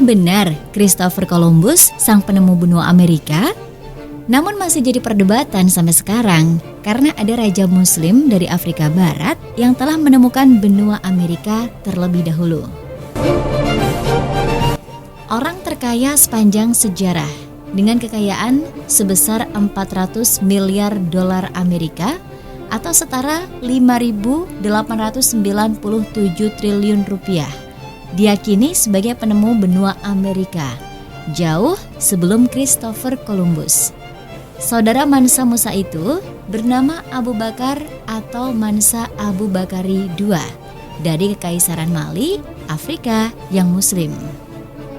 benar Christopher Columbus sang penemu benua Amerika? Namun masih jadi perdebatan sampai sekarang karena ada raja muslim dari Afrika Barat yang telah menemukan benua Amerika terlebih dahulu. Orang terkaya sepanjang sejarah dengan kekayaan sebesar 400 miliar dolar Amerika atau setara 5.897 triliun rupiah, diyakini sebagai penemu benua Amerika jauh sebelum Christopher Columbus. Saudara Mansa Musa itu bernama Abu Bakar atau Mansa Abu Bakari II dari Kekaisaran Mali, Afrika yang Muslim.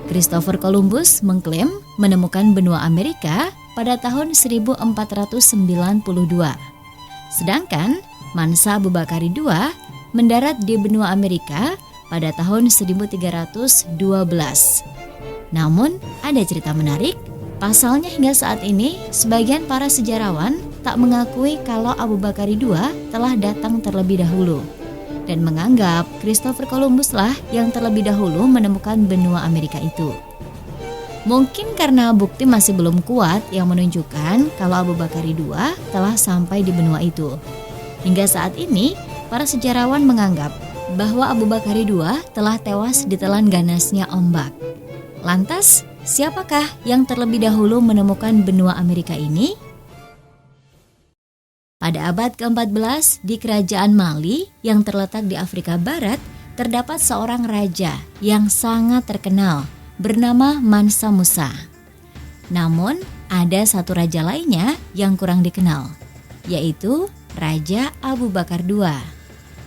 Christopher Columbus mengklaim menemukan benua Amerika pada tahun 1492. Sedangkan Mansa Abu Bakari II mendarat di benua Amerika pada tahun 1312. Namun ada cerita menarik. Pasalnya hingga saat ini, sebagian para sejarawan tak mengakui kalau Abu Bakari II telah datang terlebih dahulu dan menganggap Christopher Columbus lah yang terlebih dahulu menemukan benua Amerika itu. Mungkin karena bukti masih belum kuat yang menunjukkan kalau Abu Bakari II telah sampai di benua itu. Hingga saat ini, para sejarawan menganggap bahwa Abu Bakari II telah tewas ditelan ganasnya ombak. Lantas, siapakah yang terlebih dahulu menemukan benua Amerika ini? Pada abad ke-14 di Kerajaan Mali yang terletak di Afrika Barat, terdapat seorang raja yang sangat terkenal bernama Mansa Musa. Namun, ada satu raja lainnya yang kurang dikenal, yaitu Raja Abu Bakar II.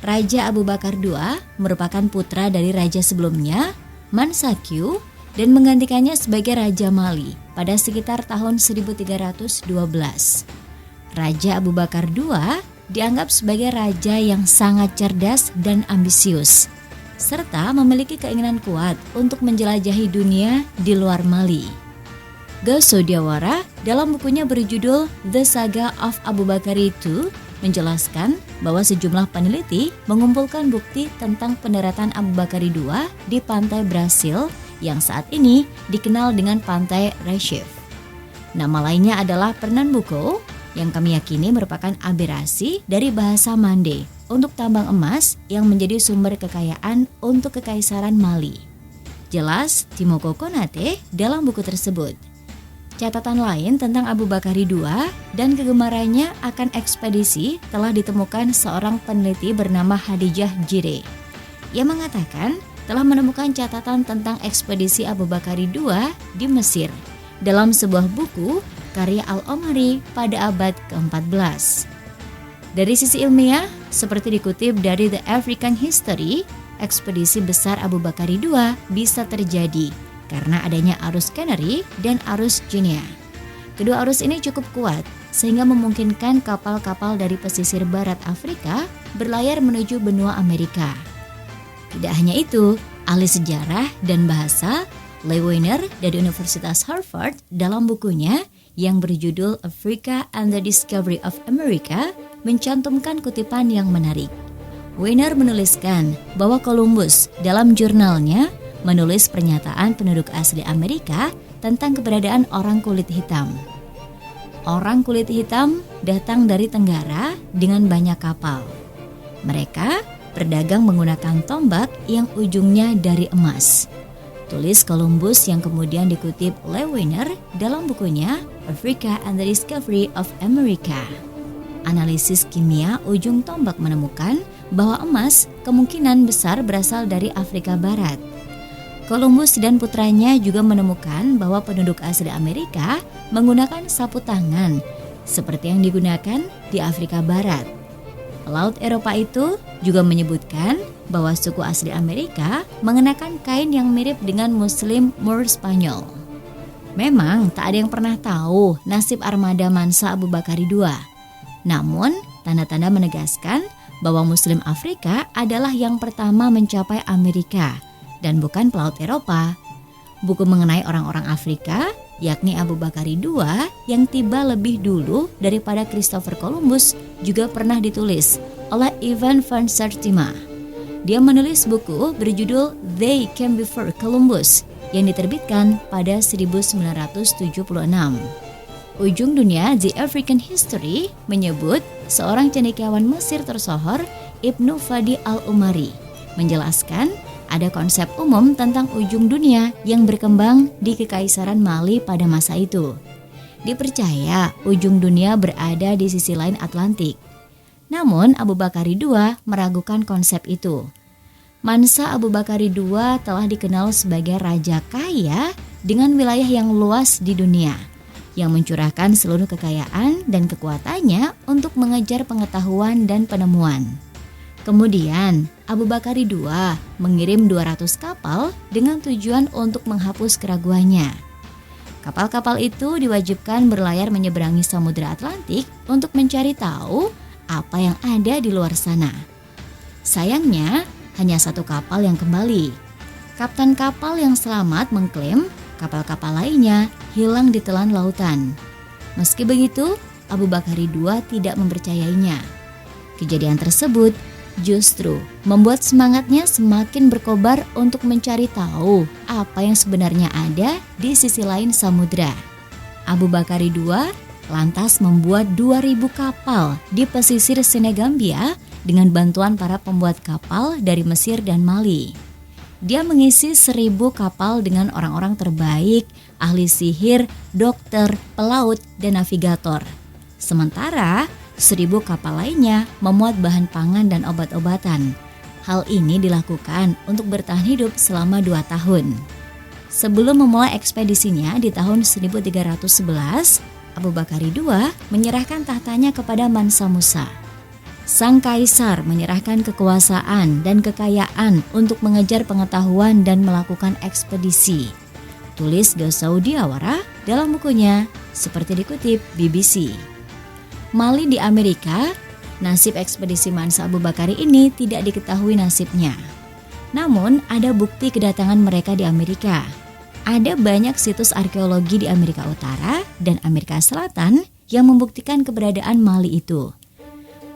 Raja Abu Bakar II merupakan putra dari raja sebelumnya, Mansa Q, dan menggantikannya sebagai Raja Mali pada sekitar tahun 1312. Raja Abu Bakar II dianggap sebagai raja yang sangat cerdas dan ambisius, serta memiliki keinginan kuat untuk menjelajahi dunia di luar Mali. Gasso Diawara dalam bukunya berjudul The Saga of Abu Bakar II menjelaskan bahwa sejumlah peneliti mengumpulkan bukti tentang pendaratan Abu Bakar II di pantai Brasil yang saat ini dikenal dengan Pantai Recife. Nama lainnya adalah Pernambuco yang kami yakini merupakan aberasi dari bahasa Mande untuk tambang emas yang menjadi sumber kekayaan untuk Kekaisaran Mali. Jelas Timoko Konate dalam buku tersebut. Catatan lain tentang Abu Bakari II dan kegemarannya akan ekspedisi telah ditemukan seorang peneliti bernama Hadijah Jire. Ia mengatakan telah menemukan catatan tentang ekspedisi Abu Bakari II di Mesir dalam sebuah buku karya Al-Omari pada abad ke-14. Dari sisi ilmiah, seperti dikutip dari The African History, ekspedisi besar Abu Bakari II bisa terjadi karena adanya arus Canary dan arus Guinea. Kedua arus ini cukup kuat sehingga memungkinkan kapal-kapal dari pesisir barat Afrika berlayar menuju benua Amerika. Tidak hanya itu, ahli sejarah dan bahasa Leigh Weinner dari Universitas Harvard dalam bukunya yang berjudul Africa and the Discovery of America mencantumkan kutipan yang menarik. Weinner menuliskan bahwa Columbus dalam jurnalnya menulis pernyataan penduduk asli Amerika tentang keberadaan orang kulit hitam. Orang kulit hitam datang dari Tenggara dengan banyak kapal. Mereka berdagang menggunakan tombak yang ujungnya dari emas. Tulis Columbus yang kemudian dikutip Leigh Weinner dalam bukunya Africa and the Discovery of America. Analisis kimia ujung tombak menemukan bahwa emas kemungkinan besar berasal dari Afrika Barat. Columbus dan putranya juga menemukan bahwa penduduk asli Amerika menggunakan sapu tangan seperti yang digunakan di Afrika Barat. Pelaut Eropa itu juga menyebutkan bahwa suku asli Amerika mengenakan kain yang mirip dengan Muslim Moor Spanyol. Memang tak ada yang pernah tahu nasib armada Mansa Abu Bakari II. Namun, tanda-tanda menegaskan bahwa Muslim Afrika adalah yang pertama mencapai Amerika dan bukan pelaut Eropa. Buku mengenai orang-orang Afrika, yakni Abu Bakari II yang tiba lebih dulu daripada Christopher Columbus, juga pernah ditulis oleh Ivan van Sertima. Dia menulis buku berjudul They Came Before Columbus yang diterbitkan pada 1976. Ujung Dunia The African History menyebut seorang cendekiawan Mesir tersohor, Ibnu Fadi al-Umari, menjelaskan ada konsep umum tentang ujung dunia yang berkembang di Kekaisaran Mali pada masa itu. Dipercaya ujung dunia berada di sisi lain Atlantik. Namun Abu Bakari II meragukan konsep itu. Mansa Abu Bakari II telah dikenal sebagai raja kaya dengan wilayah yang luas di dunia, yang mencurahkan seluruh kekayaan dan kekuatannya untuk mengejar pengetahuan dan penemuan. Kemudian, Abu Bakari II mengirim 200 kapal dengan tujuan untuk menghapus keraguannya. Kapal-kapal itu diwajibkan berlayar menyeberangi Samudra Atlantik untuk mencari tahu apa yang ada di luar sana. Sayangnya, hanya satu kapal yang kembali. Kapten kapal yang selamat mengklaim kapal-kapal lainnya hilang di telan lautan. Meski begitu, Abu Bakari II tidak mempercayainya. Kejadian tersebut justru membuat semangatnya semakin berkobar untuk mencari tahu apa yang sebenarnya ada di sisi lain samudra. Abu Bakari II lantas membuat 2.000 kapal di pesisir Senegambia dengan bantuan para pembuat kapal dari Mesir dan Mali. Dia mengisi 1.000 kapal dengan orang-orang terbaik, ahli sihir, dokter, pelaut, dan navigator. Sementara 1.000 kapal lainnya memuat bahan pangan dan obat-obatan. Hal ini dilakukan untuk bertahan hidup selama 2 tahun. Sebelum memulai ekspedisinya di tahun 1311, Abu Bakari II menyerahkan tahtanya kepada Mansa Musa. Sang kaisar menyerahkan kekuasaan dan kekayaan untuk mengejar pengetahuan dan melakukan ekspedisi. Tulis Saudi Awara dalam bukunya, seperti dikutip BBC. Mali di Amerika, nasib ekspedisi Mansa Abu Bakari ini tidak diketahui nasibnya. Namun ada bukti kedatangan mereka di Amerika. Ada banyak situs arkeologi di Amerika Utara dan Amerika Selatan yang membuktikan keberadaan Mali itu.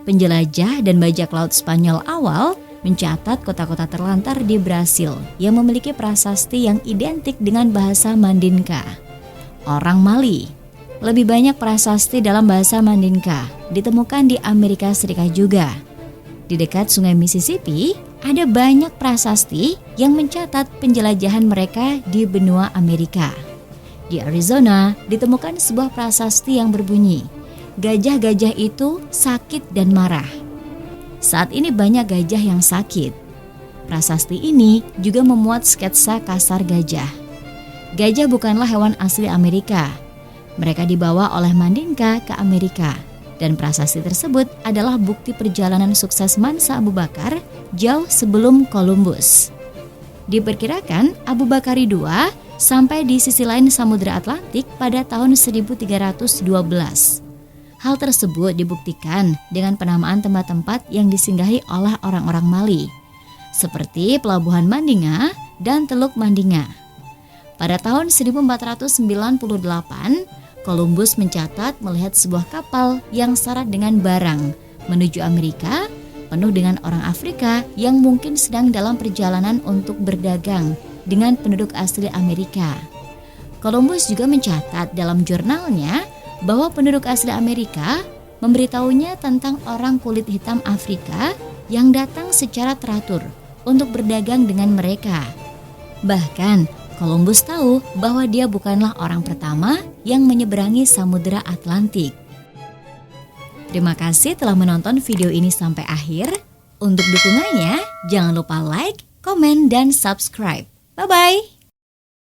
Penjelajah dan bajak laut Spanyol awal mencatat kota-kota terlantar di Brasil yang memiliki prasasti yang identik dengan bahasa Mandinka. Orang Mali. Lebih banyak prasasti dalam bahasa Mandinka ditemukan di Amerika Serikat juga. Di dekat Sungai Mississippi, ada banyak prasasti yang mencatat penjelajahan mereka di benua Amerika. Di Arizona, ditemukan sebuah prasasti yang berbunyi, gajah-gajah itu sakit dan marah. Saat ini banyak gajah yang sakit. Prasasti ini juga memuat sketsa kasar gajah. Gajah bukanlah hewan asli Amerika. Mereka dibawa oleh Mandinka ke Amerika. Dan prasasti tersebut adalah bukti perjalanan sukses Mansa Abu Bakar jauh sebelum Columbus. Diperkirakan Abu Bakari II sampai di sisi lain Samudra Atlantik pada tahun 1312. Hal tersebut dibuktikan dengan penamaan tempat-tempat yang disinggahi oleh orang-orang Mali, seperti Pelabuhan Mandinga dan Teluk Mandinga. Pada tahun 1498, Columbus mencatat melihat sebuah kapal yang syarat dengan barang menuju Amerika, penuh dengan orang Afrika yang mungkin sedang dalam perjalanan untuk berdagang dengan penduduk asli Amerika. Columbus juga mencatat dalam jurnalnya bahwa penduduk asli Amerika memberitahunya tentang orang kulit hitam Afrika yang datang secara teratur untuk berdagang dengan mereka. Bahkan Columbus tahu bahwa dia bukanlah orang pertama yang menyeberangi Samudra Atlantik. Terima kasih telah menonton video ini sampai akhir. Untuk dukungannya, jangan lupa like, komen, dan subscribe. Bye-bye!